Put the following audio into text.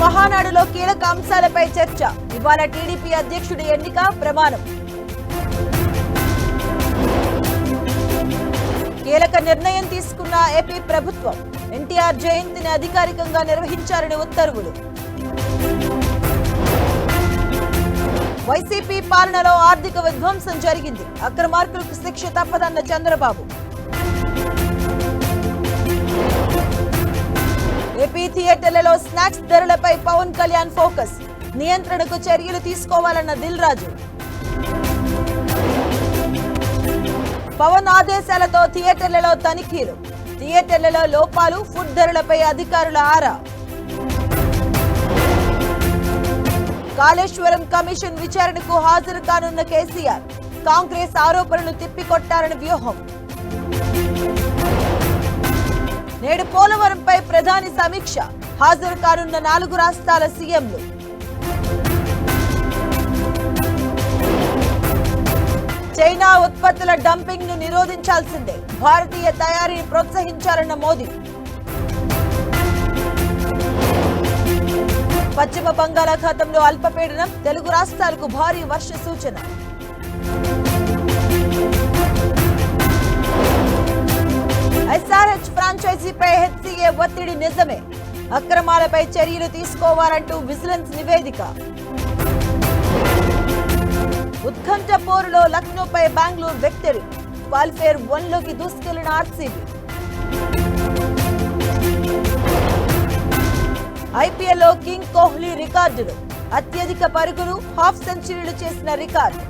మహానాడులో కీలక అంశాలపై చర్చ. ఇవాళ టీడీపీ అధ్యక్షుడి ఎన్నిక ప్రమాణం. కీలక నిర్ణయం తీసుకున్న ఏపీ ప్రభుత్వం. ఎన్టీఆర్ జయంతిని అధికారికంగా నిర్వహించాలని ఉత్తర్వులు. వైసీపీ పాలనలో ఆర్థిక విధ్వంసం జరిగింది. అక్రమార్కులకు శిక్ష తప్పదన్న చంద్రబాబు. ఏపీ థియేటర్లలో స్నాక్స్ ధరలపై పవన్ కళ్యాణ్ ఫోకస్. నియంత్రణకు చర్యలు తీసుకోవాలన్న దిల్ రాజు. పవన్ ఆదేశాలతో థియేటర్లలో తనిఖీలు. థియేటర్లలో లోపాలు, ఫుడ్ ధరలపై అధికారుల ఆరా. కాళేశ్వరం కమిషన్ విచారణకు హాజరు కానున్న కేసీఆర్. కాంగ్రెస్ ఆరోపణలు తిప్పికొట్టారని వ్యూహం. నేడు పోలవరంపై ప్రధాని సమీక్ష. హాజరు కానున్న 4 రాష్ట్రాల సీఎంలు. చైనా ఉత్పత్తుల డంపింగ్ ను నిరోధించాల్సిందే. భారతీయ తయారీని ప్రోత్సహించాలన్న మోదీ. పశ్చిమ బంగాళాఖాతంలో అల్పపీడనం. తెలుగు రాష్ట్రాలకు భారీ వర్ష సూచన. ఎస్ఆర్హెచ్ ఫ్రాంచైజీపై హెచ్సీఏ ఒత్తిడి నిజమే. అక్రమాలపై చర్యలు తీసుకోవాలంటూ విజిలెన్స్ నివేదిక. ఉత్కంఠ పోరులో లక్నోపై బెంగళూరు విక్టరీ. క్వాలిఫైర్ 1లోకి దూసుకెళ్లిన ఆర్సీబీ. ఐపీఎల్లో కింగ్ కోహ్లీ రికార్డులు. అత్యధిక పరుగులు, హాఫ్ సెంచరీలు చేసిన రికార్డు.